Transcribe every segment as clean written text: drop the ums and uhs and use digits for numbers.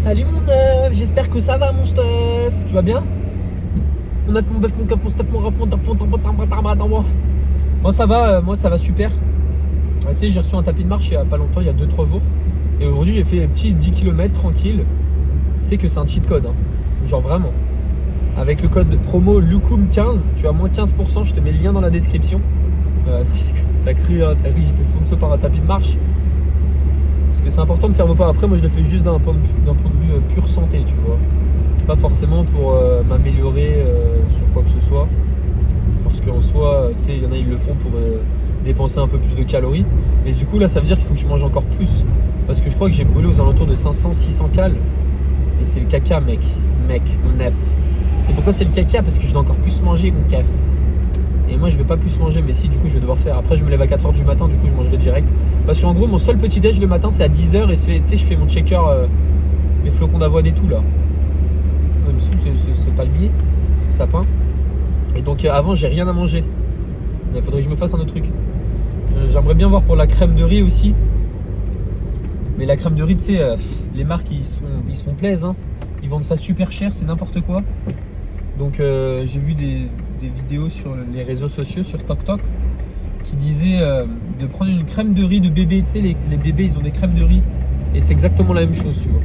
Salut mon œuf, j'espère que ça va mon stuff. Tu vas bien? Mon œuf, mon bœuf, mon coff, mon stuff, mon ref, mon taf, mon tam, moi ça va super. Tu sais, j'ai reçu un tapis de marche il y a pas longtemps, il y a 2-3 jours. Et aujourd'hui j'ai fait un petit 10 km tranquille. Tu sais que c'est un cheat code, hein. Genre vraiment. Avec le code promo LUCUM15, tu as moins 15%, je te mets le lien dans la description. T'as cru que j'étais sponsor par un tapis de marche? Parce que c'est important de faire vos pas. Après, moi je le fais juste d'un point de vue pure santé, tu vois. Pas forcément pour m'améliorer sur quoi que ce soit. Parce qu'en soi, tu sais, il y en a, ils le font pour dépenser un peu plus de calories. Et du coup, là, ça veut dire qu'il faut que je mange encore plus. Parce que je crois que j'ai brûlé aux alentours de 500-600 cales. Et c'est le caca, mec. Mec, mon F. C'est pourquoi c'est le caca? Parce que je dois encore plus manger, mon caf. Et moi, je vais pas plus manger, mais si, du coup, je vais devoir faire. Après, je me lève à 4h du matin, du coup, je mangerai direct. Parce qu'en gros, mon seul petit déj le matin, c'est à 10h. Et tu sais, je fais mon shaker, mes flocons d'avoine et tout, là. Il me saoule ce palmier, ce sapin. Et donc, avant, j'ai rien à manger. Il faudrait que je me fasse un autre truc. J'aimerais bien voir pour la crème de riz aussi. Mais la crème de riz, tu sais, les marques, ils se font plaisir, hein. Ils vendent ça super cher, c'est n'importe quoi. Donc, j'ai vu des vidéos sur les réseaux sociaux, sur TikTok, qui disaient de prendre une crème de riz de bébé. Tu sais, les bébés, ils ont des crèmes de riz. Et c'est exactement la même chose, tu vois.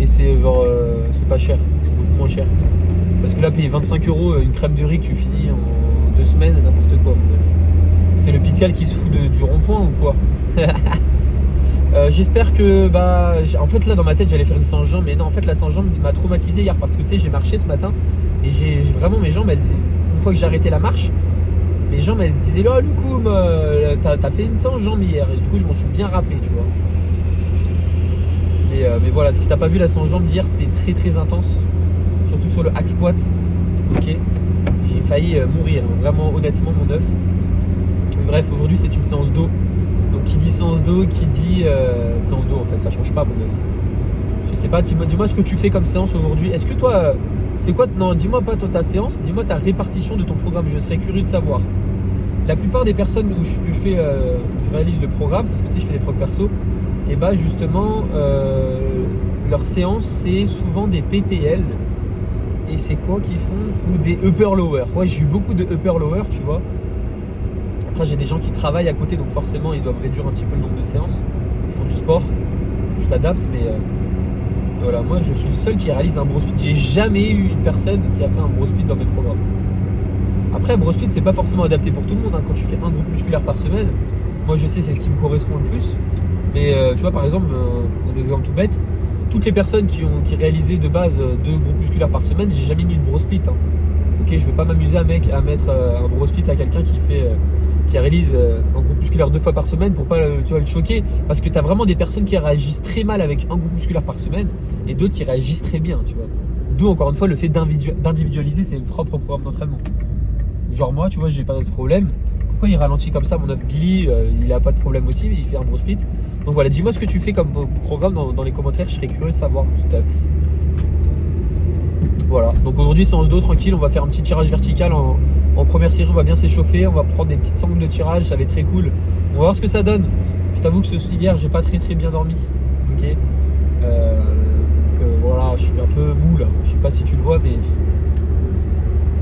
Et c'est genre, c'est pas cher, c'est beaucoup moins cher. Parce que là, payer 25 € une crème de riz que tu finis en 2 semaines, n'importe quoi. C'est le Pical qui se fout du rond-point ou quoi? J'espère que, en fait là dans ma tête j'allais faire une Saint-Jean, mais non, en fait la Saint-Jean m'a traumatisé hier parce que tu sais, j'ai marché ce matin et j'ai vraiment, mes jambes, une fois que j'ai arrêté la marche, mes jambes elles disaient oh Loukoum, t'as fait une Saint-Jean hier, et du coup je m'en suis bien rappelé, tu vois. Mais voilà, si t'as pas vu la Saint-Jean d'hier, c'était très très intense, surtout sur le hack squat. Ok, j'ai failli mourir, vraiment honnêtement mon œuf. Bref, aujourd'hui c'est une séance d'eau. Donc qui dit séance d'eau, qui dit séance d'eau, en fait, ça change pas mon œuf. Je sais pas, dis-moi ce que tu fais comme séance aujourd'hui. Est-ce que toi, c'est quoi? Non, dis-moi pas ta séance, dis-moi ta répartition de ton programme, je serais curieux de savoir. La plupart des personnes que je réalise le programme, parce que tu sais je fais des prog perso, et bah justement leur séance c'est souvent des PPL. Et c'est quoi qu'ils font? Ou des upper lower. Ouais, j'ai eu beaucoup de upper lower, tu vois. Après, j'ai des gens qui travaillent à côté, donc forcément, ils doivent réduire un petit peu le nombre de séances. Ils font du sport, tu t'adaptes, mais voilà, moi, je suis le seul qui réalise un bro split. J'ai jamais eu une personne qui a fait un bro split dans mes programmes. Après, bro split, c'est pas forcément adapté pour tout le monde, hein. Quand tu fais un groupe musculaire par semaine, moi, je sais, c'est ce qui me correspond le plus. Mais tu vois, par exemple, un exemple tout bête, toutes les personnes qui réalisaient de base 2 groupes musculaires par semaine, j'ai jamais mis une bro split, hein. Ok, je vais pas m'amuser à mettre un bro split à quelqu'un qui réalise un groupe musculaire 2 fois par semaine pour pas tu vois, le choquer, parce que tu as vraiment des personnes qui réagissent très mal avec un groupe musculaire par semaine et d'autres qui réagissent très bien, tu vois. D'où encore une fois le fait d'individualiser ses propres programmes d'entraînement. Genre moi, tu vois, j'ai pas de problème. Pourquoi il ralentit comme ça? Mon œuf Billy, il a pas de problème aussi, mais il fait un bro split. Donc voilà, dis-moi ce que tu fais comme programme dans les commentaires, je serais curieux de savoir mon stuff. Voilà, donc aujourd'hui séance d'eau tranquille, on va faire un petit tirage vertical en première série, on va bien s'échauffer, on va prendre des petites sangles de tirage, ça va être très cool. On va voir ce que ça donne. Je t'avoue que hier j'ai pas très bien dormi. Ok. Donc voilà, je suis un peu mou là. Je sais pas si tu le vois, mais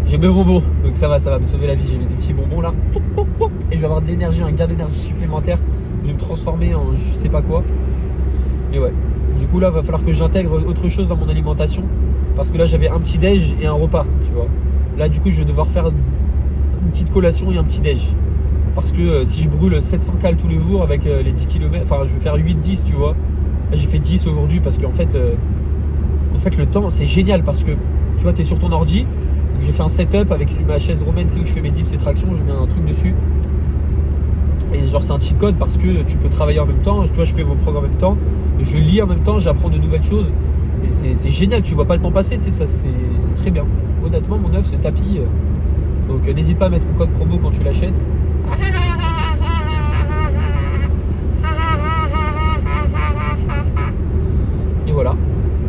j'ai mes bonbons, donc ça va me sauver la vie. J'ai mis des petits bonbons là. Et je vais avoir de l'énergie, un gain d'énergie supplémentaire. Je vais me transformer en je sais pas quoi. Et ouais. Du coup là, il va falloir que j'intègre autre chose dans mon alimentation. Parce que là j'avais un petit déj et un repas, tu vois. Là du coup je vais devoir faire une petite collation et un petit déj. Parce que si je brûle 700 cales tous les jours avec les 10 km, enfin je vais faire 8-10, tu vois. Là j'ai fait 10 aujourd'hui parce qu'en fait, le temps c'est génial parce que tu vois, tu es sur ton ordi. Donc j'ai fait un setup avec ma chaise romaine, tu sais, où je fais mes dips et tractions, je mets un truc dessus. Et genre c'est un cheat code parce que tu peux travailler en même temps, tu vois, je fais vos programmes en même temps, je lis en même temps, j'apprends de nouvelles choses. Et c'est génial, tu vois pas le temps passer, tu sais, ça c'est très bien. Honnêtement, mon œuf, ce tapis. Donc n'hésite pas à mettre mon code promo quand tu l'achètes. Et voilà.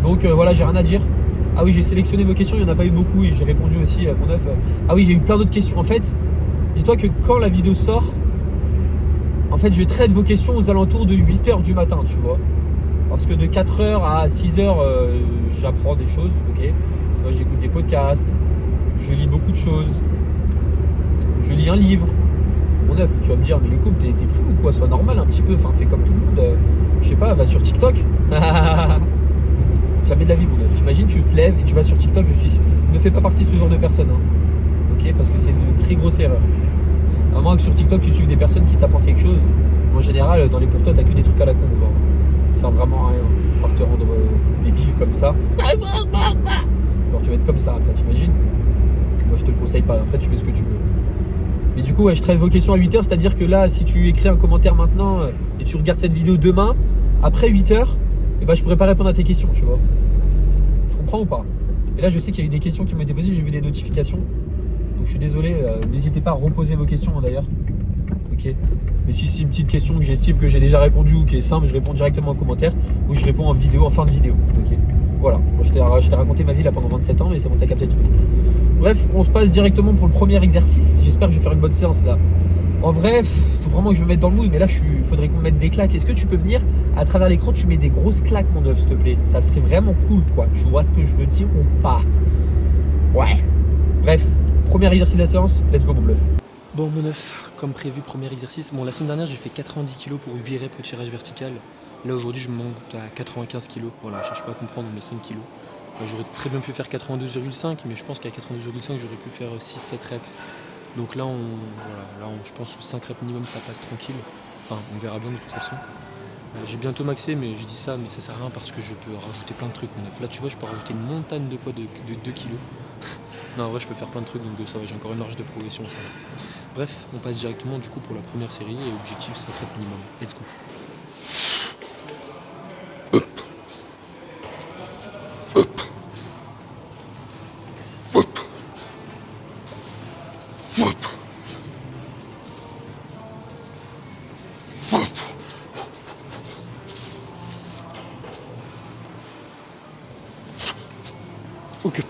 Donc voilà, j'ai rien à dire. Ah oui, j'ai sélectionné vos questions, il n'y en a pas eu beaucoup et j'ai répondu aussi à mon œuf. Ah oui, j'ai eu plein d'autres questions. En fait, dis-toi que quand la vidéo sort, en fait, je traite vos questions aux alentours de 8h du matin, tu vois. Parce que de 4h à 6h, j'apprends des choses, ok. Moi, j'écoute des podcasts, je lis beaucoup de choses, je lis un livre. Mon œuf, tu vas me dire, mais le couple, t'es fou ou quoi? Sois normal un petit peu, enfin, fais comme tout le monde. Je sais pas, va sur TikTok. Jamais de la vie, mon œuf. T'imagines, tu te lèves et tu vas sur TikTok, ne fais pas partie de ce genre de personnes. Hein. Ok, parce que c'est une très grosse erreur. À moins que sur TikTok, tu suives des personnes qui t'apportent quelque chose. En général, dans les pour toi, t'as que des trucs à la con. Genre. Ça sert vraiment à rien. Par te rendre débile comme ça. Genre, tu vas être comme ça après, t'imagines? Moi, je te le conseille pas. Après, tu fais ce que tu veux. Mais du coup, ouais, je traite vos questions à 8h. C'est-à-dire que là, si tu écris un commentaire maintenant et tu regardes cette vidéo demain, après 8h, eh ben, je pourrais pas répondre à tes questions, tu vois. Tu comprends ou pas? Et là, je sais qu'il y a eu des questions qui m'ont été posées. J'ai vu des notifications. Donc, je suis désolé. N'hésitez pas à reposer vos questions, d'ailleurs. Ok. Mais si c'est une petite question que j'estime que j'ai déjà répondu ou qui est simple, je réponds directement en commentaire ou je réponds en vidéo, en fin de vidéo. Ok. Voilà. Moi, je t'ai raconté ma vie là pendant 27 ans, mais c'est bon, t'as capté le truc. Bref, on se passe directement pour le premier exercice. J'espère que je vais faire une bonne séance là. En vrai, faut vraiment que je me mette dans le mood, mais là, faudrait qu'on me mette des claques. Est-ce que tu peux venir à travers l'écran, tu mets des grosses claques, mon œuf, s'il te plaît? Ça serait vraiment cool, quoi. Tu vois ce que je veux dire ou pas? Ouais. Bref, premier exercice de la séance. Let's go, mon bluff. Bon, mon œuf, comme prévu, premier exercice. Bon, la semaine dernière, j'ai fait 90 kg pour 8 reps au tirage vertical. Là, aujourd'hui, je monte à 95 kg. Voilà, je cherche pas à comprendre, mais 5 kg. J'aurais très bien pu faire 92,5, mais je pense qu'à 92,5, j'aurais pu faire 6-7 reps. Donc là, je pense que 5 reps minimum, ça passe tranquille. Enfin, on verra bien de toute façon. J'ai bientôt maxé, mais je dis ça, mais ça sert à rien parce que je peux rajouter plein de trucs. Mon œuf. Là, tu vois, je peux rajouter une montagne de poids de 2 kg. Non, en vrai, je peux faire plein de trucs, donc ça va, j'ai encore une marge de progression. Ça va. Bref, on passe directement du coup pour la première série et objectif 5 reps minimum. Let's go. Ok.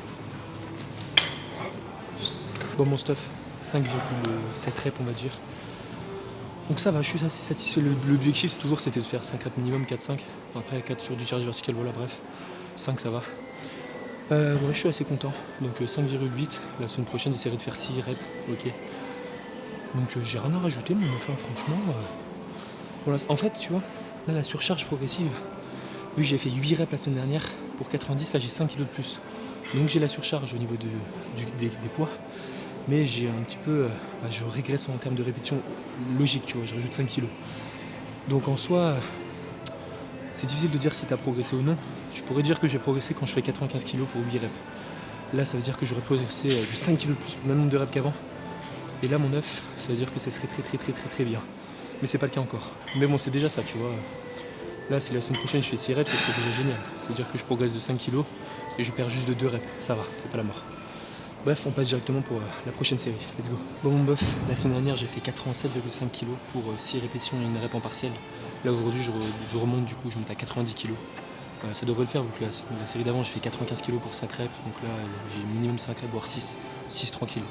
Bon, mon stuff, 5,7 reps on va dire. Donc ça va, je suis assez satisfait. L'objectif c'était de faire 5 reps minimum, 4-5. Après 4 sur du charge vertical, voilà, bref. 5 ça va. Ouais, je suis assez content. Donc 5,8. La semaine prochaine j'essaierai de faire 6 reps. Ok. Donc j'ai rien à rajouter, mais enfin franchement. En fait, tu vois, là la surcharge progressive, vu que j'ai fait 8 reps la semaine dernière, pour 90, là j'ai 5 kg de plus. Donc j'ai la surcharge au niveau des poids. Mais j'ai un petit peu, je régresse en termes de répétition logique, tu vois, je rajoute 5 kg. Donc en soi, c'est difficile de dire si tu as progressé ou non. Je pourrais dire que j'ai progressé quand je fais 95 kg pour 8 reps. Là, ça veut dire que j'aurais progressé de 5 kg de plus pour le même nombre de reps qu'avant. Et là, mon œuf, ça veut dire que ça serait très bien. Mais c'est pas le cas encore. Mais bon, c'est déjà ça, tu vois. Là, si la semaine prochaine je fais 6 reps, ça serait déjà génial. C'est-à-dire que je progresse de 5 kg et je perds juste de 2 reps. Ça va, c'est pas la mort. Bref, on passe directement pour la prochaine série. Let's go. Bon, mon bœuf, la semaine dernière, j'ai fait 87,5 kg pour 6 répétitions et une rep en partiel. Là, aujourd'hui, je remonte, du coup, je monte à 90 kg. Ça devrait le faire, vu que la série d'avant, j'ai fait 95 kg pour 5 reps. Donc là, j'ai minimum 5 reps, voire 6 tranquilles.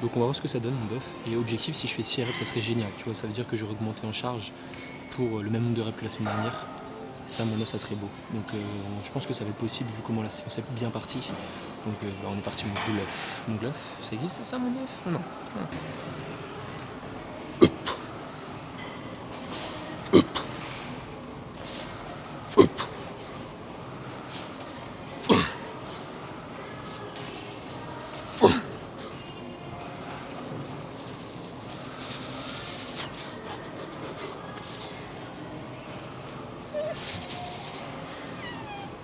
Donc on va voir ce que ça donne, mon bœuf. Et objectif, si je fais 6 reps, ça serait génial. Tu vois, ça veut dire que j'aurais augmenté en charge pour le même nombre de reps que la semaine dernière. Ça, mon œuf, ça serait beau. Donc je pense que ça va être possible vu comment la séance est bien partie. Donc on est parti, mon bluff. Mon bluff, ça existe ça, mon œuf? Non.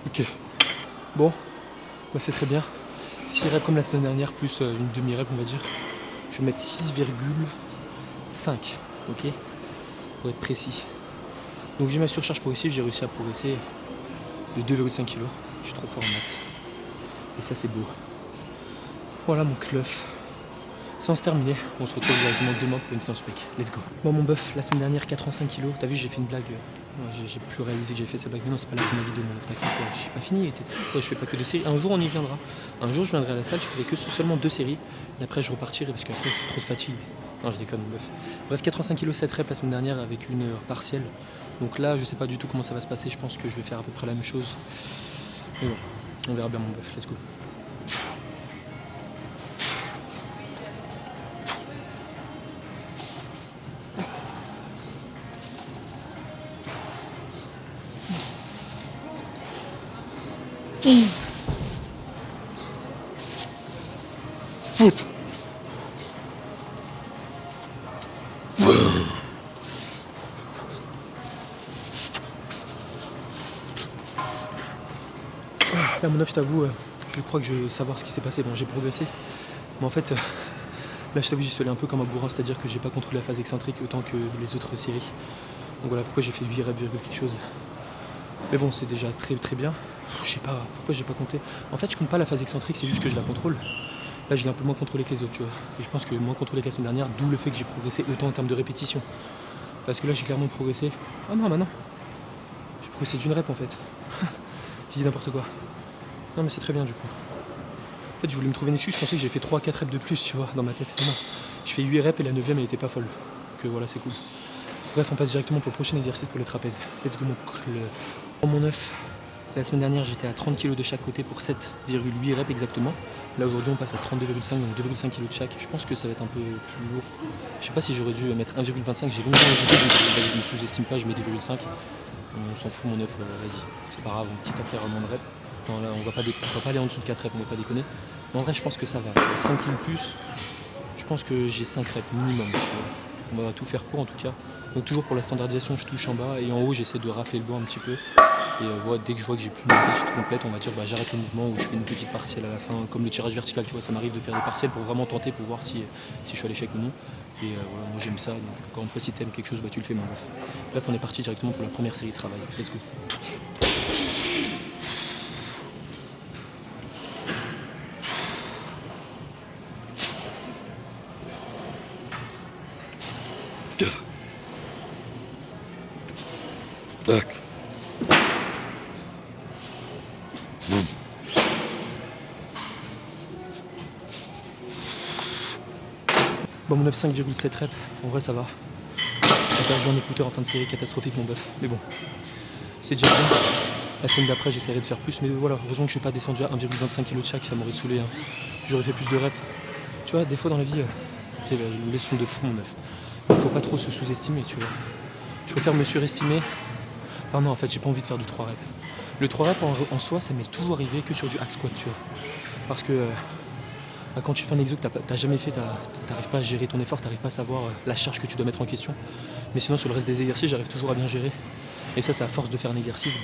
Ok. Bon, bah c'est très bien. 6 reps comme la semaine dernière, plus une demi-rep, on va dire. Je vais mettre 6,5, ok, pour être précis. Donc j'ai ma surcharge progressive, j'ai réussi à progresser de 2,5 kg. Je suis trop fort en maths. Et ça, c'est beau. Voilà mon cluff. Séance terminée, on se retrouve directement demain pour une séance spec. Let's go. Bon, mon bœuf, la semaine dernière, 85 kg. T'as vu, j'ai fait une blague. J'ai plus réalisé que j'ai fait cette blague. Mais non, c'est pas la fin de ma vidéo, mon œuf. T'inquiète pas. J'ai pas fini, t'es fou, quoi. Je fais pas que 2 séries. Un jour, on y viendra. Un jour, je viendrai à la salle, je ferai que seulement 2 séries. Et après, je repartirai parce qu'après, c'est trop de fatigue. Non, je déconne, mon bœuf. Bref, 85 kg, 7 reps la semaine dernière avec une heure partielle. Donc là, je sais pas du tout comment ça va se passer. Je pense que je vais faire à peu près la même chose. Mais bon, on verra bien mon bœuf. Let's go. Foot. Là, mon œuf, je t'avoue, je crois que je vais savoir ce qui s'est passé. Bon, j'ai progressé. Mais en fait, là, je t'avoue, j'y suis allé un peu comme un bourrin, c'est-à-dire que j'ai pas contrôlé la phase excentrique autant que les autres séries. Donc voilà pourquoi j'ai fait 8 reps, quelque chose. Mais bon, c'est déjà très très bien. Je sais pas pourquoi j'ai pas compté. En fait, je compte pas la phase excentrique, c'est juste que je la contrôle. Là, je l'ai un peu moins contrôlé que les autres, tu vois. Et je pense que moins contrôlé que la semaine dernière, d'où le fait que j'ai progressé autant en termes de répétition. Parce que là, j'ai clairement progressé. Ah non, bah non. J'ai progressé d'une rep en fait. J'ai dit n'importe quoi. Non, mais c'est très bien du coup. En fait, je voulais me trouver une excuse, je pensais que j'ai fait 3-4 reps de plus, tu vois, dans ma tête. Mais non. Je fais 8 reps et la 9ème, elle était pas folle. Donc voilà, c'est cool. Bref, on passe directement pour le prochain exercice pour les trapèzes. Let's go, mon club. Pour mon œuf, la semaine dernière, j'étais à 30 kg de chaque côté pour 7,8 reps exactement. Là, aujourd'hui, on passe à 32,5, donc 2,5 kg de chaque. Je pense que ça va être un peu plus lourd. Je sais pas si j'aurais dû mettre 1,25. J'ai longtemps hésité, donc je me sous-estime pas, je mets 2,5. On s'en fout, mon œuf, vas-y. C'est pas grave, quitte à faire moins de reps. Non, là, on va pas aller en dessous de 4 reps, on va pas déconner. Mais en vrai, je pense que ça va. 5 kg plus, je pense que j'ai 5 reps minimum, tu vois. On va tout faire pour en tout cas. Donc toujours pour la standardisation, je touche en bas et en haut, j'essaie de rafler le banc un petit peu. Et voilà, dès que je vois que j'ai plus une petite complète, on va dire j'arrête le mouvement ou je fais une petite partielle à la fin, comme le tirage vertical, tu vois, ça m'arrive de faire des partiels pour vraiment tenter, pour voir si je suis à l'échec ou non. Et voilà, moi j'aime ça, donc encore une fois, si t'aimes quelque chose, tu le fais, mon ref. Bref, on est parti directement pour la première série de travail. Let's go. Tac. Bon, mon 9 5,7 reps, en vrai ça va. J'ai perdu un écouteur en fin de série, catastrophique mon bœuf. Mais bon, c'est déjà bien. La semaine d'après j'essaierai de faire plus, mais voilà, heureusement que je suis pas descendu à 1,25 kg de chaque, ça m'aurait saoulé. Hein. J'aurais fait plus de reps. Tu vois, des fois dans la vie, c'est une leçon de fou mon bœuf. Il faut pas trop se sous-estimer, tu vois. Je préfère me surestimer. Enfin non, en fait j'ai pas envie de faire du 3 reps. Le 3 reps en soi, ça m'est toujours arrivé que sur du hack squat, tu vois. Parce que quand tu fais un exo que t'as jamais fait, t'arrives pas à gérer ton effort, t'arrives pas à savoir la charge que tu dois mettre en question. Mais sinon sur le reste des exercices, j'arrive toujours à bien gérer. Et ça, c'est à force de faire un exercice,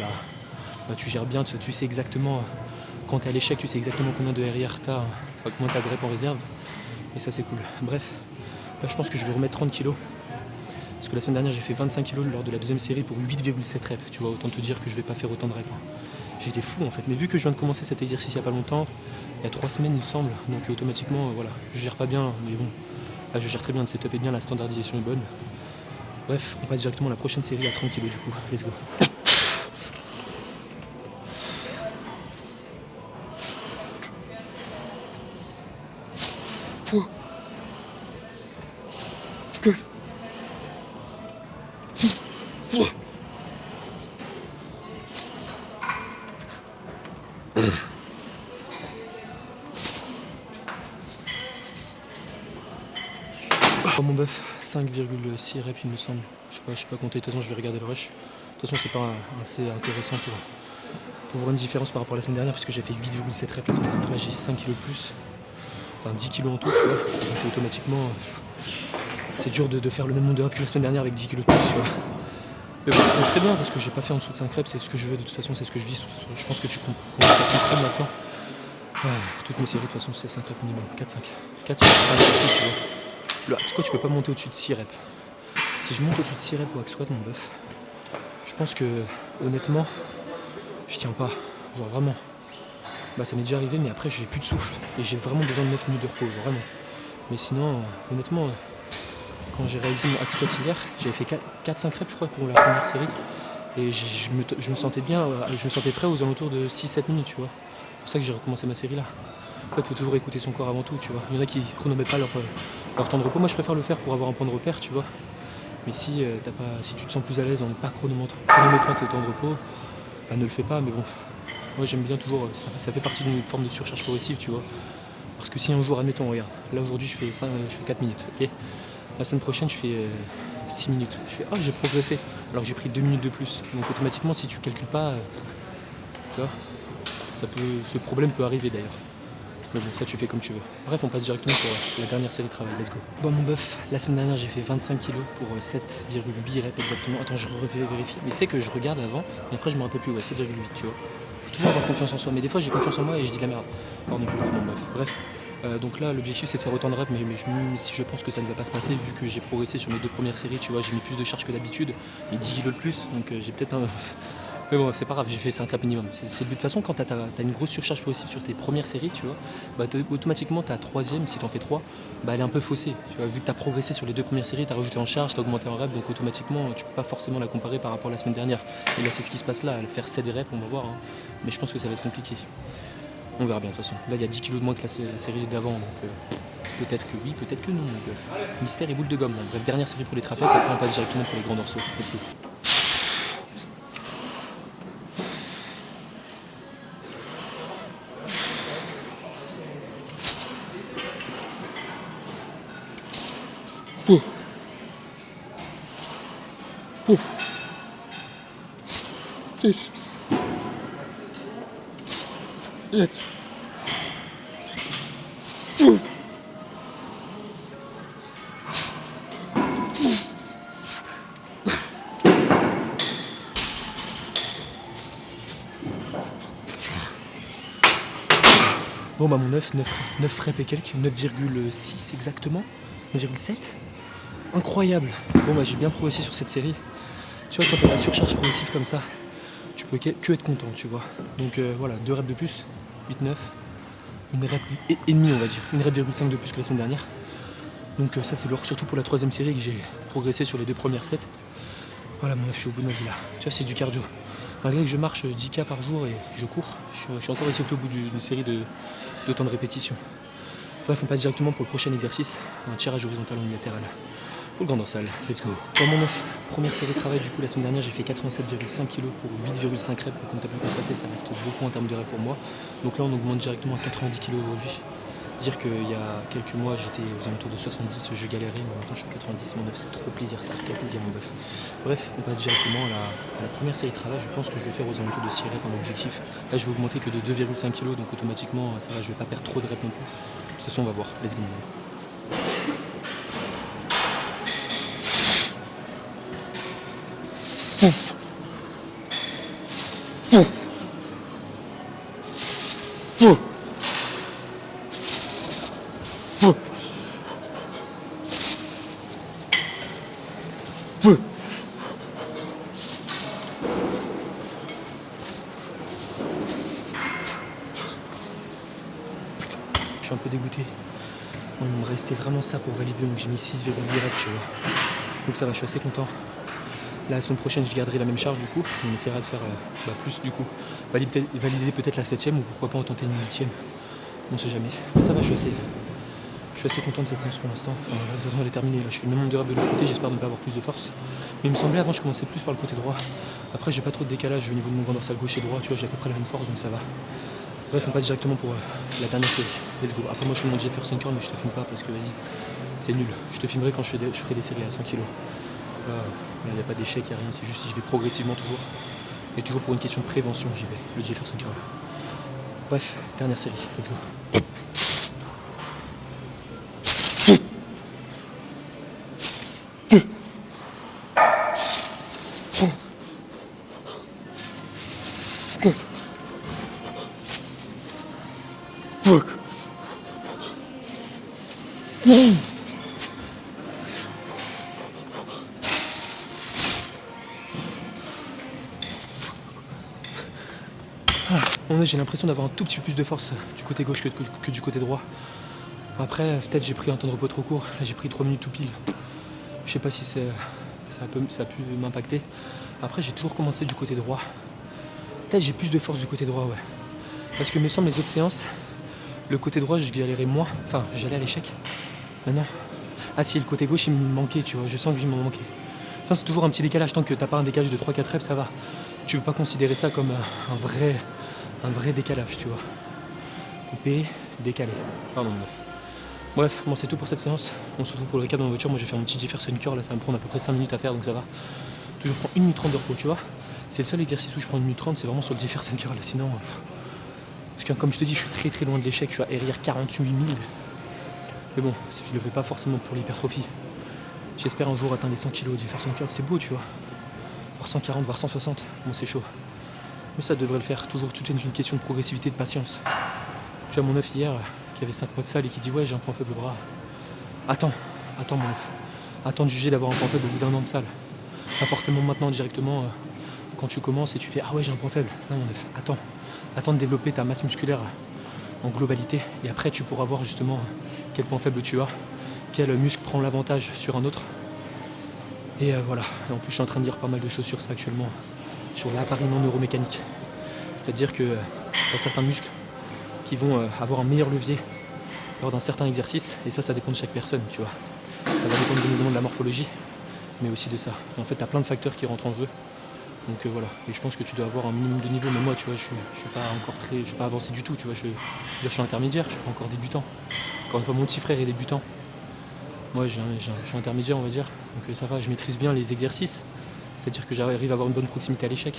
tu gères bien, tu sais exactement, quand t'es à l'échec, tu sais exactement combien de RIR t'as, enfin combien t'as de reps en réserve. Et ça c'est cool. Bref, là je pense que je vais remettre 30 kg. Parce que la semaine dernière j'ai fait 25 kg lors de la deuxième série pour 8,7 reps. Tu vois, autant te dire que je vais pas faire autant de reps. J'étais fou en fait. Mais vu que je viens de commencer cet exercice il y a pas longtemps, il y a 3 semaines il me semble, donc automatiquement voilà, je gère pas bien, mais bon, là je gère très bien, le setup est bien, la standardisation est bonne. Bref, on passe directement à la prochaine série à 30 kg du coup, let's go. Oh mon bœuf, 5,6 reps il me semble. Je sais pas compter, de toute façon je vais regarder le rush. De toute façon c'est pas assez intéressant pour voir une différence par rapport à la semaine dernière parce que j'ai fait 8,7 reps la semaine dernière. Là j'ai 5 kg plus. Enfin 10 kg en tout, tu vois. Donc automatiquement, c'est dur de faire le même nombre de reps que la semaine dernière avec 10 kg de plus, tu vois. Mais bon, c'est très bien parce que j'ai pas fait en dessous de 5 reps, c'est ce que je veux de toute façon, c'est ce que je vis. Je pense que tu commences à comprendre maintenant. Toutes mes séries de toute façon c'est 5 reps minimum, 4-5. 4 sur 5 reps, tu vois. Le hack squat, tu peux pas monter au-dessus de 6 reps. Si je monte au-dessus de 6 reps au hack squat, mon bœuf, je pense que, honnêtement, je tiens pas. Genre vraiment. Ça m'est déjà arrivé, mais après, j'ai plus de souffle. Et j'ai vraiment besoin de 9 minutes de repos, vraiment. Mais sinon, honnêtement, quand j'ai réalisé mon hack squat hier, j'avais fait 4-5 reps, je crois, pour la première série. Et je me sentais bien, je me sentais frais aux alentours de 6-7 minutes, tu vois. C'est pour ça que j'ai recommencé ma série là. En fait, il faut toujours écouter son corps avant tout, tu vois. Il y en a qui chronomètrent pas leur temps de repos. Moi, je préfère le faire pour avoir un point de repère, tu vois. Mais si, si tu te sens plus à l'aise en pas chronométrant tes temps de repos, bah, ne le fais pas. Mais bon, moi j'aime bien toujours, ça fait partie d'une forme de surcharge progressive, tu vois. Parce que si un jour, admettons, regarde, là aujourd'hui je fais 4 minutes, ok. La semaine prochaine je fais 6 minutes. Je fais, j'ai progressé, alors que j'ai pris 2 minutes de plus. Donc automatiquement, si tu calcules pas, tu vois, ce problème peut arriver d'ailleurs. Mais bon, ça tu fais comme tu veux. Bref, on passe directement pour la dernière série de travail. Let's go. Bon, mon bœuf, la semaine dernière j'ai fait 25 kg pour 7,8 reps exactement. Attends, je vérifie. Mais tu sais que je regarde avant, et après je me rappelle plus, ouais, 7,8, tu vois. Faut toujours avoir confiance en soi, mais des fois j'ai confiance en moi et je dis de la merde. Pardon pour mon bœuf. Bref. Donc là, l'objectif c'est de faire autant de reps, mais si je pense que ça ne va pas se passer, vu que j'ai progressé sur mes 2 premières séries, tu vois, j'ai mis plus de charge que d'habitude, mais 10 kg de plus, donc j'ai peut-être un. Mais bon, c'est pas grave, j'ai fait 5 reps minimum. C'est le but. De toute façon, quand t'as une grosse surcharge progressive sur tes premières séries, tu vois, bah automatiquement ta troisième, si t'en fais 3, bah elle est un peu faussée. Tu vois, vu que t'as progressé sur les 2 premières séries, t'as rajouté en charge, t'as augmenté en reps, donc automatiquement tu peux pas forcément la comparer par rapport à la semaine dernière. Et là c'est ce qui se passe là, faire 7 reps, on va voir, hein. Mais je pense que ça va être compliqué. On verra bien de toute façon. Là il y a 10 kg de moins que la série d'avant, donc peut-être que oui, peut-être que non. Donc, mystère et boule de gomme. Donc, bref, dernière série pour les trapèzes, après on passe directement pour les grands dorsaux. Let's go. Tschüss. Jetzt. Bon bah mon 9 reps et quelques, 9,6 exactement, 9,7. Incroyable. Bon bah j'ai bien progressé sur cette série. Tu vois, quand t'as ta surcharge progressive comme ça, tu peux que être content, tu vois. Donc voilà, 2 reps de plus, 8-9. Une rep et demi on va dire, une rep,5 de plus que la semaine dernière. Donc ça c'est lourd, surtout pour la 3ème série que j'ai progressé sur les 2 premières sets. Voilà mon 9, je suis au bout de ma vie là. Tu vois, c'est du cardio. Malgré que je marche 10K par jour et je cours, je suis encore essoufflé au bout d'une série de temps de répétition. Bref, on passe directement pour le prochain exercice, un tirage horizontal en unilatéral. Pour le grand dorsal, let's go. Pour mon 9, première série de travail, du coup la semaine dernière j'ai fait 87,5 kg pour 8,5 reps. Donc, comme tu as pu constater, ça reste beaucoup en termes de reps pour moi. Donc là on augmente directement à 90 kg aujourd'hui. Dire qu'il y a quelques mois j'étais aux alentours de 70, je galérais, mais maintenant je suis à 90, mon 9 c'est trop plaisir, ça fait plaisir mon bœuf. Bref, on passe directement à la première série de travail, je pense que je vais faire aux alentours de 6 reps en objectif. Là je vais augmenter que de 2,5 kg, donc automatiquement ça va, je vais pas perdre trop de reps non plus. De toute façon on va voir, let's go. Je suis un peu dégoûté. Bon, il me restait vraiment ça pour valider, donc j'ai mis 6,8 reps, tu vois. Donc ça va, je suis assez content. Là, la semaine prochaine, je garderai la même charge du coup. On essaiera de faire plus du coup. Valider peut-être la 7ème ou pourquoi pas en tenter une 8ème. On sait jamais. Mais ça va, je suis assez content de cette séance pour l'instant. Enfin, de toute façon, elle est terminée. Là, je fais le même nombre de reps de l'autre côté, j'espère ne pas avoir plus de force. Mais il me semblait avant, je commençais plus par le côté droit. Après, j'ai pas trop de décalage au niveau de mon grand dorsal gauche et droit. Tu vois, j'ai à peu près la même force, donc ça va. Bref, on passe directement pour la dernière série. Let's go. Après, moi, je fais mon Jefferson curl, mais je te filme pas parce que vas-y, c'est nul. Je te filmerai quand je ferai des séries à 100 kg. Là, il n'y a pas d'échec, il n'y a rien. C'est juste j'y vais progressivement toujours. Et toujours pour une question de prévention, j'y vais. Le Jefferson curl. Bref, dernière série. Let's go. Fuck. J'ai l'impression d'avoir un tout petit peu plus de force du côté gauche que du côté droit. Après, peut-être j'ai pris un temps de repos trop court. Là, j'ai pris 3 minutes tout pile. Je sais pas si ça a pu m'impacter. Après, j'ai toujours commencé du côté droit. Peut-être j'ai plus de force du côté droit, ouais. Parce que, me semble, les autres séances, le côté droit, je galérais moins. Enfin, j'allais à l'échec. Maintenant, ah si, le côté gauche, il me manquait, tu vois. Je sens que je m'en manquais. Ça, c'est toujours un petit décalage. Tant que t'as pas un décalage de 3-4 reps, ça va. Tu peux pas considérer ça comme un vrai décalage, tu vois. Coupé, décalé. Pardon, bref, bon, c'est tout pour cette séance. On se retrouve pour le récap dans la voiture. Moi, j'ai fait mon petit Jefferson curl. Là, ça va me prendre à peu près 5 minutes à faire, donc ça va. Toujours prendre 1 minute 30 de repos, tu vois. C'est le seul exercice où je prends 1 minute 30, c'est vraiment sur le Jefferson curl. Sinon, parce que comme je te dis, je suis très loin de l'échec. Je suis à RIR 48 000. Mais bon, je le fais pas forcément pour l'hypertrophie. J'espère un jour atteindre les 100 kg de Jefferson curl. C'est beau, tu vois. Voire 140, voire 160. Bon, c'est chaud. Mais ça devrait le faire. Toujours, tout est une question de progressivité, de patience. Tu vois, mon œuf hier, qui avait 5 mois de salle et qui dit ouais, j'ai un point faible au bras. Attends mon œuf. Attends de juger d'avoir un point faible au bout d'un an de salle. Pas forcément maintenant directement quand tu commences et tu fais ah ouais, j'ai un point faible. Non, mon œuf. Attends de développer ta masse musculaire en globalité. Et après, tu pourras voir justement quel point faible tu as, quel muscle prend l'avantage sur un autre. Et voilà. Et en plus, je suis en train de lire pas mal de choses sur ça actuellement, sur l'appariement neuromécanique. C'est-à-dire que y a certains muscles qui vont avoir un meilleur levier lors d'un certain exercice, et ça dépend de chaque personne, tu vois. Ça va dépendre évidemment de la morphologie, mais aussi de ça. Et en fait, tu as plein de facteurs qui rentrent en jeu. Donc voilà, et je pense que tu dois avoir un minimum de niveau, mais moi, tu vois, je suis pas encore je suis pas avancé du tout, tu vois, je suis intermédiaire, je suis pas encore débutant. Encore une fois, mon petit frère est débutant. Moi, je suis intermédiaire, on va dire, donc ça va, je maîtrise bien les exercices, c'est-à-dire que j'arrive à avoir une bonne proximité à l'échec.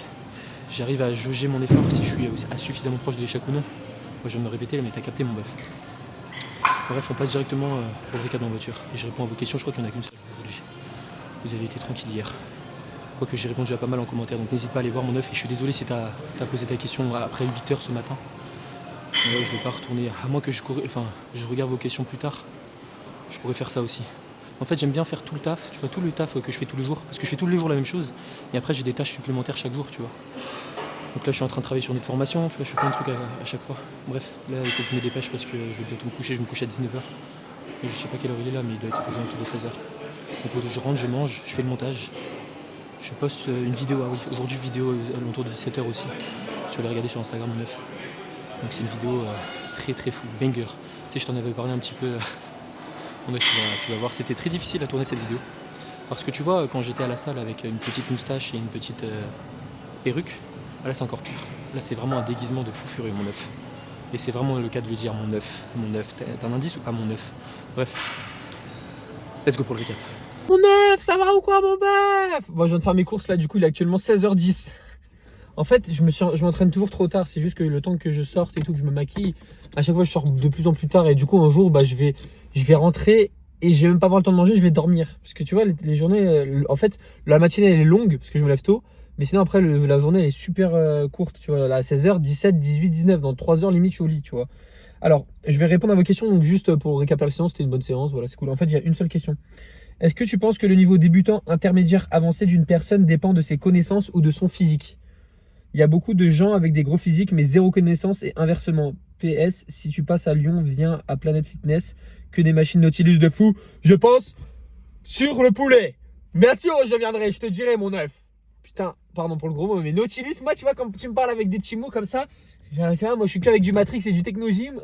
J'arrive à jauger mon effort si je suis suffisamment proche de l'échec ou non. Moi, je vais me répéter, mais t'as capté mon bœuf. Bref, on passe directement pour le récap dans la voiture. Et je réponds à vos questions, je crois qu'il n'y en a qu'une seule aujourd'hui. Vous avez été tranquille hier. Quoique j'ai répondu à pas mal en commentaire, donc n'hésite pas à aller voir mon œuf. Et je suis désolé si t'as posé ta question après 8h ce matin. Je ne vais pas retourner, à moins que je regarde vos questions plus tard. Je pourrais faire ça aussi. En fait, j'aime bien faire tout le taf, tu vois, tout le taf que je fais tous les jours. Parce que je fais tous les jours la même chose. Et après, j'ai des tâches supplémentaires chaque jour, tu vois. Donc là, je suis en train de travailler sur une formation, tu vois, je fais plein de trucs à chaque fois. Bref, là, il faut que je me dépêche parce que je vais bientôt me coucher. Je me couche à 19h. Je sais pas quelle heure il est là, mais il doit être aux alentours de 16h. Donc je rentre, je mange, je fais le montage. Je poste une vidéo, ah oui, aujourd'hui vidéo à l'entour de 17h aussi. Je vais aller regarder sur Instagram mon œuf. Donc c'est une vidéo très fou, banger. Tu sais, je t'en avais parlé un petit peu. Mon œuf, tu vas voir, c'était très difficile à tourner cette vidéo. Parce que tu vois, quand j'étais à la salle avec une petite moustache et une petite perruque, là c'est encore pire. Là c'est vraiment un déguisement de fou furieux, mon œuf. Et c'est vraiment le cas de le dire, mon œuf. T'as un indice ou pas, mon œuf? Bref, let's go pour le récap. Mon œuf, ça va ou quoi, mon bœuf? Moi, je viens de faire mes courses là, du coup, il est actuellement 16h10. En fait, je m'entraîne toujours trop tard. C'est juste que le temps que je sorte et tout, que je me maquille, à chaque fois, je sors de plus en plus tard. Et du coup, un jour, je vais rentrer et je vais même pas avoir le temps de manger, je vais dormir. Parce que tu vois, les journées, en fait, la matinée, elle est longue parce que je me lève tôt. Mais sinon, après, la journée, elle est super courte. Tu vois, là, à 16h, 17, 18, 19. Dans 3 heures, limite, je suis au lit, tu vois. Alors, je vais répondre à vos questions. Donc, juste pour récapituler la séance, c'était une bonne séance. Voilà, c'est cool. En fait, il y a une seule question. Est-ce que tu penses que le niveau débutant, intermédiaire, avancé d'une personne dépend de ses connaissances ou de son physique? Il y a beaucoup de gens avec des gros physiques mais zéro connaissance et inversement. PS, si tu passes à Lyon, viens à Planet Fitness, que des machines Nautilus de fou. Je pense sur le poulet. Bien sûr, je viendrai, je te dirai mon œuf. Putain, pardon pour le gros mot, mais Nautilus, moi tu vois, quand tu me parles avec des petits mots comme ça, moi je suis qu'avec du Matrix et du Technogym.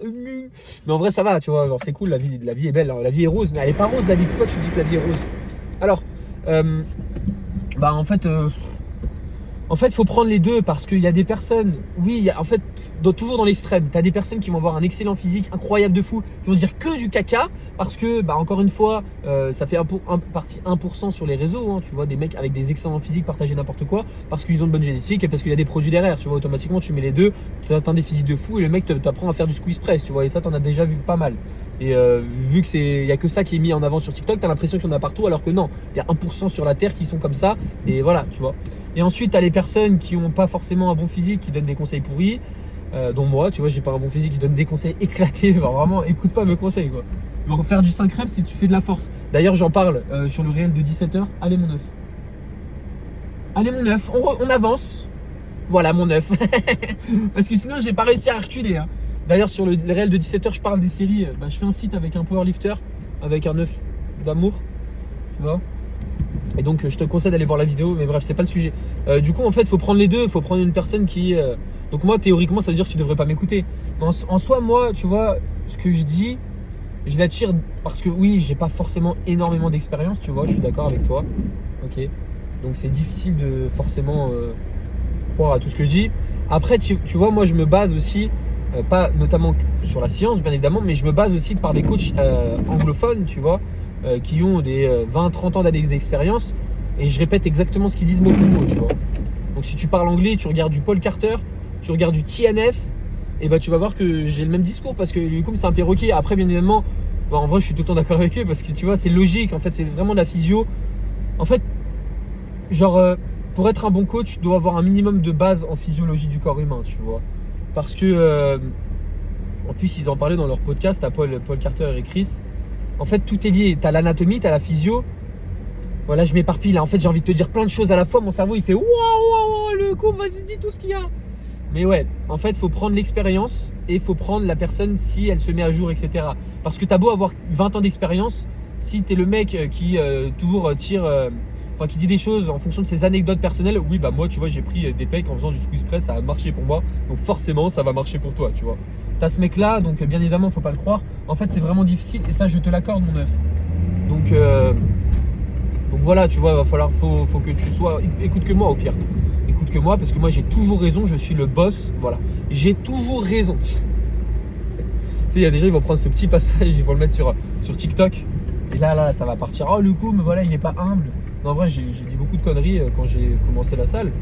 Mais en vrai ça va, tu vois, genre c'est cool, la vie est belle, la vie est rose. Mais elle est pas rose la vie, pourquoi tu dis que la vie est rose? Alors, en fait, il faut prendre les deux parce qu'il y a des personnes, oui, en fait, toujours dans l'extrême. Tu as des personnes qui vont avoir un excellent physique, incroyable de fou, qui vont dire que du caca parce que, encore une fois, ça fait partie 1% sur les réseaux. Hein, tu vois, des mecs avec des excellents physiques partager n'importe quoi parce qu'ils ont une bonne génétique et parce qu'il y a des produits derrière. Tu vois, automatiquement, tu mets les deux, tu atteins des physiques de fou et le mec t'apprend à faire du squeeze press. Tu vois, et ça, t'en as déjà vu pas mal. Et vu que il y a que ça qui est mis en avant sur TikTok, t'as l'impression qu'il y en a partout, alors que non, il y a 1% sur la terre qui sont comme ça. Et voilà, tu vois. Et ensuite, t'as les personnes qui n'ont pas forcément un bon physique, qui donnent des conseils pourris, dont moi, tu vois, j'ai pas un bon physique, qui donne des conseils éclatés. Genre vraiment, écoute pas mes conseils, quoi. Genre faire du 5 reps si tu fais de la force. D'ailleurs, j'en parle sur le réel de 17h. Allez, mon œuf. Allez, mon œuf, on avance. Voilà, mon œuf. Parce que sinon, j'ai pas réussi à reculer. Hein. D'ailleurs, sur le réel de 17h, je parle des séries. Je fais un feat avec un powerlifter, avec un œuf d'amour. Tu vois. Et donc, je te conseille d'aller voir la vidéo. Mais bref, c'est pas le sujet. Du coup, en fait, il faut prendre les deux. Il faut prendre une personne qui. Donc, moi, théoriquement, ça veut dire que tu devrais pas m'écouter. En soi, moi, tu vois, ce que je dis, je l'attire parce que oui, j'ai pas forcément énormément d'expérience. Tu vois, je suis d'accord avec toi. Ok. Donc c'est difficile de forcément croire à tout ce que je dis. Après, tu vois, moi je me base aussi, pas notamment sur la science bien évidemment, mais je me base aussi par des coachs anglophones, tu vois, qui ont des 20-30 ans d'années d'expérience, et je répète exactement ce qu'ils disent mot pour mot, tu vois. Donc si tu parles anglais, tu regardes du Paul Carter, tu regardes du TNF, et bah tu vas voir que j'ai le même discours, parce que du coup c'est un perroquet. Après bien évidemment, bah, en vrai je suis tout le temps d'accord avec eux, parce que tu vois c'est logique, en fait c'est vraiment de la physio. En fait, genre pour être un bon coach, tu dois avoir un minimum de base en physiologie du corps humain, tu vois. Parce que en plus ils en parlaient dans leur podcast à Paul Carter et Chris. En fait tout est lié, t'as l'anatomie, t'as la physio. Voilà, je m'éparpille là, en fait j'ai envie de te dire plein de choses à la fois, mon cerveau il fait waouh le coup, vas-y dis tout ce qu'il y a. Mais ouais, en fait, il faut prendre l'expérience et il faut prendre la personne si elle se met à jour, etc. Parce que t'as beau avoir 20 ans d'expérience, si t'es le mec qui toujours tire, qui dit des choses en fonction de ses anecdotes personnelles, oui, bah moi, tu vois, j'ai pris des pecs en faisant du squeeze press, ça a marché pour moi, donc forcément, ça va marcher pour toi, tu vois. T'as ce mec-là, donc bien évidemment, faut pas le croire. En fait, c'est vraiment difficile et ça, je te l'accorde, mon œuf. Donc voilà, tu vois, faut que tu sois, écoute que moi au pire. Écoute que moi, parce que moi j'ai toujours raison, je suis le boss, voilà. J'ai toujours raison. Tu sais, il y a des gens, ils vont prendre ce petit passage, ils vont le mettre sur TikTok. Et là, ça va partir. Oh, le coup, mais voilà, il est pas humble. Non, en vrai, j'ai dit beaucoup de conneries quand j'ai commencé la salle.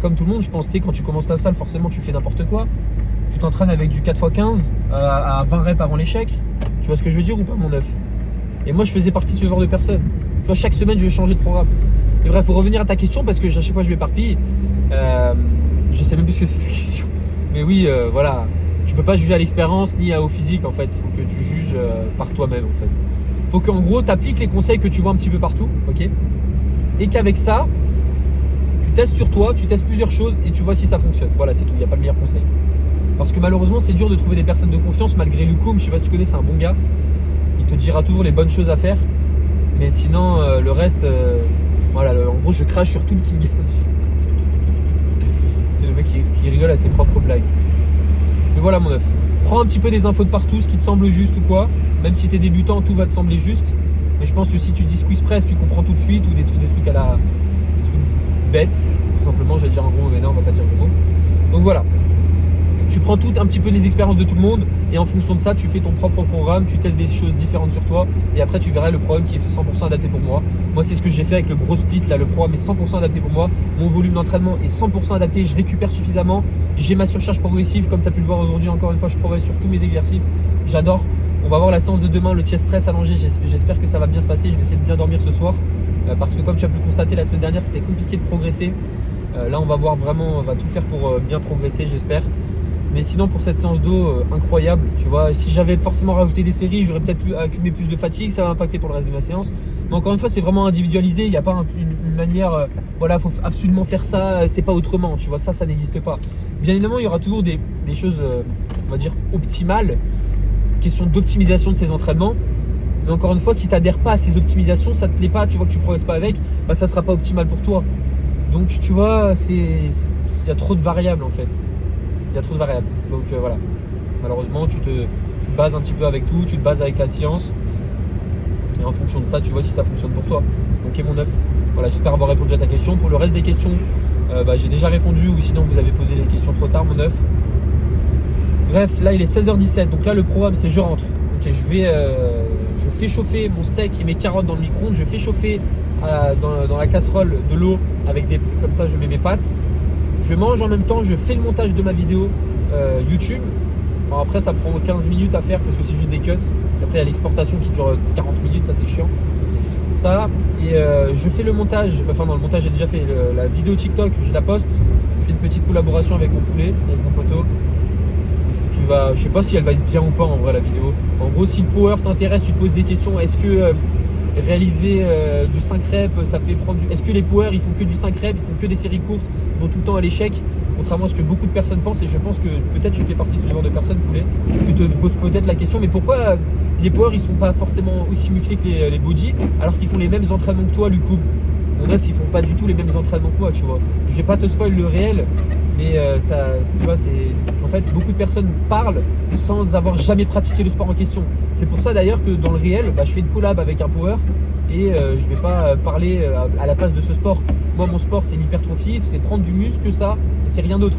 Comme tout le monde, je pense, tu sais, quand tu commences la salle, forcément, tu fais n'importe quoi. Tu t'entraînes avec du 4x15 à 20 reps avant l'échec. Tu vois ce que je veux dire ou pas, mon œuf? Et moi, je faisais partie de ce genre de personne. Tu vois, chaque semaine, je vais changer de programme. Et bref, pour revenir à ta question, parce que à chaque fois je m'éparpille, je sais même plus ce que c'est ta question. Mais oui, voilà, tu peux pas juger à l'expérience ni au physique en fait. Il faut que tu juges par toi-même en fait. Il faut qu'en gros tu appliques les conseils que tu vois un petit peu partout, ok? Et qu'avec ça, tu testes sur toi, tu testes plusieurs choses et tu vois si ça fonctionne. Voilà, c'est tout, il n'y a pas de meilleur conseil. Parce que malheureusement, c'est dur de trouver des personnes de confiance malgré Lukoum. Je sais pas si tu connais, c'est un bon gars. Il te dira toujours les bonnes choses à faire. Mais sinon, le reste. Voilà, en gros, je crache sur tout le film. C'est le mec qui rigole à ses propres blagues. Mais voilà, mon œuf. Prends un petit peu des infos de partout, ce qui te semble juste ou quoi. Même si t'es débutant, tout va te sembler juste. Mais je pense que si tu dis squeeze press, tu comprends tout de suite. Ou des trucs à la. Des trucs bêtes. Tout simplement, j'allais dire un gros mot, mais non, on va pas dire le mot. Donc voilà. Tu prends tout un petit peu les expériences de tout le monde et en fonction de ça, tu fais ton propre programme, tu testes des choses différentes sur toi et après tu verras le programme qui est 100% adapté pour moi. Moi, c'est ce que j'ai fait avec le Bro Split, là, le programme est 100% adapté pour moi. Mon volume d'entraînement est 100% adapté, je récupère suffisamment. J'ai ma surcharge progressive, comme tu as pu le voir aujourd'hui, encore une fois, je progresse sur tous mes exercices. J'adore. On va voir la séance de demain, le chest press allongé. J'espère que ça va bien se passer. Je vais essayer de bien dormir ce soir parce que comme tu as pu le constater la semaine dernière, c'était compliqué de progresser. Là, on va voir vraiment, on va tout faire pour bien progresser, j'espère. Mais sinon pour cette séance d'eau, incroyable, tu vois, si j'avais forcément rajouté des séries, j'aurais peut-être accumulé plus de fatigue, ça va impacter pour le reste de ma séance. Mais encore une fois, c'est vraiment individualisé, il n'y a pas une manière, voilà, faut absolument faire ça, c'est pas autrement, tu vois, ça n'existe pas. Bien évidemment, il y aura toujours des choses, on va dire, optimales, question d'optimisation de ces entraînements. Mais encore une fois, si tu n'adhères pas à ces optimisations, ça te plaît pas, tu vois que tu progresses pas avec, bah ça sera pas optimal pour toi. Donc tu vois, il y a trop de variables en fait. Il y a trop de variables. Donc voilà. Malheureusement, tu te bases un petit peu avec tout, tu te bases avec la science. Et en fonction de ça, tu vois si ça fonctionne pour toi. Ok mon œuf. Voilà, j'espère avoir répondu à ta question. Pour le reste des questions, j'ai déjà répondu ou sinon vous avez posé les questions trop tard mon œuf. Bref, là il est 16h17. Donc là le programme c'est je rentre. Ok, je fais chauffer mon steak et mes carottes dans le micro-ondes. Je fais chauffer dans la casserole de l'eau avec comme ça je mets mes pâtes. Je mange en même temps, je fais le montage de ma vidéo YouTube. Alors après ça prend 15 minutes à faire parce que c'est juste des cuts. Et après il y a l'exportation qui dure 40 minutes, ça c'est chiant. Ça, et je fais le montage, enfin non le montage j'ai déjà fait, la vidéo TikTok je la poste. Je fais une petite collaboration avec mon poulet, avec mon poteau. Je sais pas si elle va être bien ou pas en vrai la vidéo. En gros si le power t'intéresse, tu te poses des questions. Est-ce que réaliser du 5 reps, ça fait prendre du... Est-ce que les power ils font que du 5 reps, ils font que des séries courtes, ils vont tout le temps à l'échec, contrairement à ce que beaucoup de personnes pensent, et je pense que peut-être tu fais partie de ce genre de personnes, poulet. Tu te poses peut-être la question, mais pourquoi les power ils sont pas forcément aussi musclés que les body alors qu'ils font les mêmes entraînements que toi, Lukoum? Mon œuf, ils font pas du tout les mêmes entraînements que moi, tu vois. Je vais pas te spoil le réel, mais ça, tu vois, c'est... En fait, beaucoup de personnes parlent sans avoir jamais pratiqué le sport en question. C'est pour ça d'ailleurs que dans le réel, je fais une collab avec un power et je vais pas parler à la place de ce sport. Moi, mon sport, c'est l'hypertrophie, c'est prendre du muscle que ça, et c'est rien d'autre.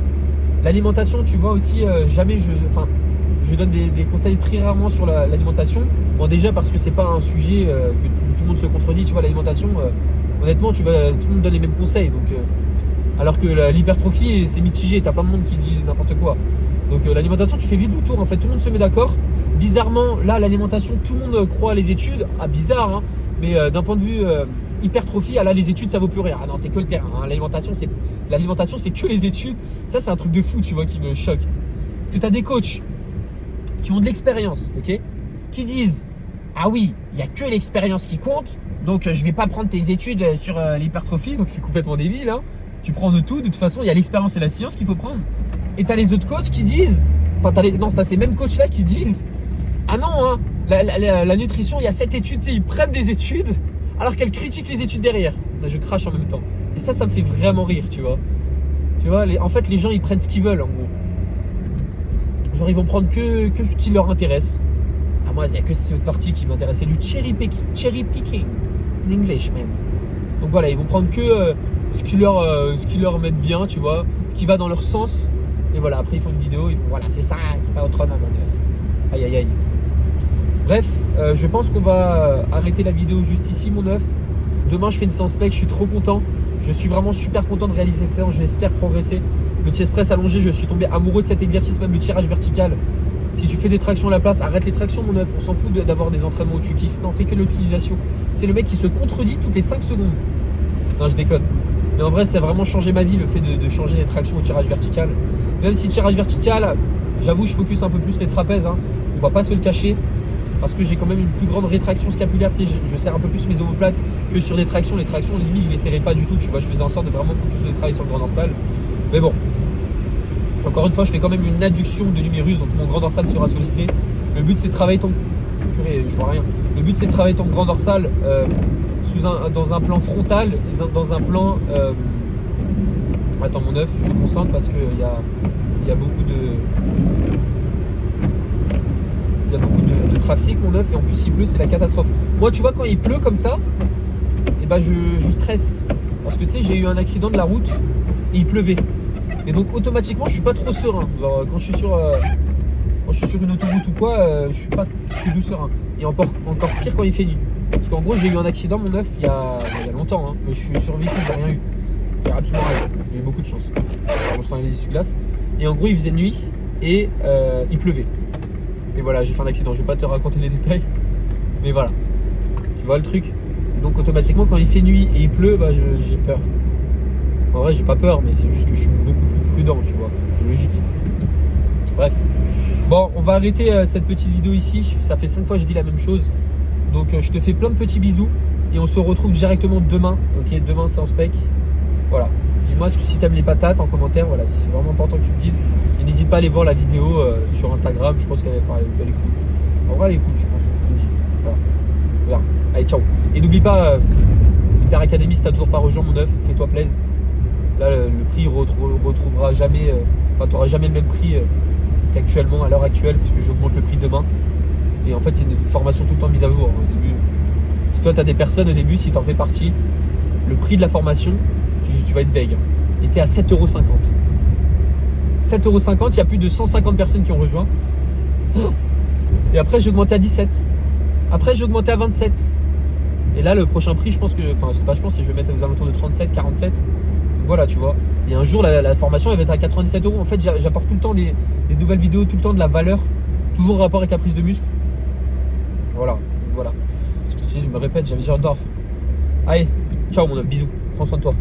L'alimentation, tu vois aussi, jamais je donne des conseils très rarement sur l'alimentation. Bon, déjà parce que c'est pas un sujet que tout le monde se contredit, tu vois, l'alimentation, honnêtement, tout le monde donne les mêmes conseils. Donc, alors que l'hypertrophie, c'est mitigé, t'as plein de monde qui dit n'importe quoi. Donc l'alimentation, tu fais vite le tour, en fait, tout le monde se met d'accord. Bizarrement, là, l'alimentation, tout le monde croit à les études. Ah, bizarre, hein, mais d'un point de vue hypertrophie, là, les études, ça vaut plus rien. Ah non, c'est que le terrain, hein. L'alimentation, c'est que les études. Ça, c'est un truc de fou, tu vois, qui me choque. Parce que t'as des coachs qui ont de l'expérience, ok, qui disent ah oui, il n'y a que l'expérience qui compte, donc je vais pas prendre tes études sur l'hypertrophie, donc c'est complètement débile, hein. Tu prends de tout, de toute façon, il y a l'expérience et la science qu'il faut prendre. Et tu as les autres coachs qui disent, t'as ces mêmes coachs là qui disent ah non, hein, la nutrition, il y a 7 études, tu sais, ils prennent des études alors qu'elles critiquent les études derrière. Là, je crache en même temps. Et ça me fait vraiment rire, tu vois. Tu vois, en fait, les gens, ils prennent ce qu'ils veulent, en gros. Genre, ils vont prendre que ce qui leur intéresse. Ah, moi, il n'y a que cette partie qui m'intéresse. C'est du cherry picking in English, man. Donc voilà, ils vont prendre que ce qui leur met bien, tu vois, ce qui va dans leur sens. Et voilà, après, ils font une vidéo, ils font voilà, c'est ça, c'est pas autrement, mon œuf. Aïe, aïe, aïe. Bref, je pense qu'on va arrêter la vidéo juste ici, mon œuf. Demain, je fais une séance plec, je suis trop content. Je suis vraiment super content de réaliser cette séance, j'espère progresser. Le chest press allongé, je suis tombé amoureux de cet exercice, même le tirage vertical. Si tu fais des tractions à la place, arrête les tractions, mon œuf. On s'en fout d'avoir des entraînements où tu kiffes. Non, fais que l'utilisation. C'est le mec qui se contredit toutes les 5 secondes. Non, je déconne. Mais en vrai, ça a vraiment changé ma vie, le fait de changer les tractions au tirage vertical. Même si tirage vertical, j'avoue, je focus un peu plus les trapèzes, hein. On va pas se le cacher. Parce que j'ai quand même une plus grande rétraction scapulaire, tu sais, je serre un peu plus mes omoplates que sur des tractions. Les tractions, limite, je les serrais pas du tout, tu vois. Je faisais en sorte de vraiment focus le travail sur le grand dorsal. Mais bon, encore une fois, je fais quand même une adduction de l'humérus, donc mon grand dorsal sera sollicité. Le but, c'est de travailler ton... Purée, je vois rien. Le but, c'est de travailler ton grand dorsal dans un plan frontal, dans un plan... Attends, mon œuf, je me concentre parce qu'il y a beaucoup de... Il y a beaucoup de trafic, mon œuf, et en plus il pleut, c'est la catastrophe. Moi, tu vois, quand il pleut comme ça, et ben je stresse. Parce que tu sais, j'ai eu un accident de la route et il pleuvait. Et donc automatiquement, je suis pas trop serein. Alors, quand je suis sur une autoroute ou quoi, je suis tout serein. Et encore pire quand il fait nuit. Parce qu'en gros, j'ai eu un accident, mon œuf, il y a longtemps, hein, mais je suis survécu, j'ai rien eu. J'ai absolument rien. J'ai eu beaucoup de chance. Alors, je sens les essuie-glaces. Et en gros, il faisait nuit et il pleuvait. Et voilà, j'ai fait un accident, je vais pas te raconter les détails. Mais voilà, tu vois le truc. Donc automatiquement quand il fait nuit et il pleut, bah, j'ai peur. En vrai j'ai pas peur, mais c'est juste que je suis beaucoup plus prudent, tu vois. C'est logique. Bref. Bon, on va arrêter cette petite vidéo ici. Ça fait 5 fois que je dis la même chose. Donc je te fais plein de petits bisous. Et on se retrouve directement demain. Ok, demain c'est en spec. Voilà. Dis-moi si t'aimes les patates en commentaire. Voilà, c'est vraiment important que tu me dises. Et n'hésite pas à aller voir la vidéo sur Instagram. Je pense qu'elle est cool. En vrai, elle est cool, je pense. Voilà. Allez, ciao. Et n'oublie pas, Hyper Academy, si t'as toujours pas rejoint, mon œuf, fais-toi plaisir. Là, le prix retrouvera jamais. Enfin, t'auras jamais le même prix qu'actuellement, à l'heure actuelle, parce que j'augmente le prix demain. Et en fait, c'est une formation tout le temps mise à jour. Au début, si toi, t'as des personnes au début, si t'en fais partie, le prix de la formation, tu vas être deg. Et t'es à 7,50 €. 7,50 €, il y a plus de 150 personnes qui ont rejoint. Et après, j'ai augmenté à 17. Après, j'ai augmenté à 27. Et là, le prochain prix, je pense que... Enfin, c'est pas je pense, je vais mettre aux alentours de 37, 47. Donc voilà, tu vois. Et un jour, la formation, elle va être à 97 €. En fait, j'apporte tout le temps des nouvelles vidéos, tout le temps de la valeur. Toujours en rapport avec la prise de muscle. Voilà. Parce que tu sais, je me répète, j'adore. Allez, ciao mon œuf, bisous. Prends soin de toi.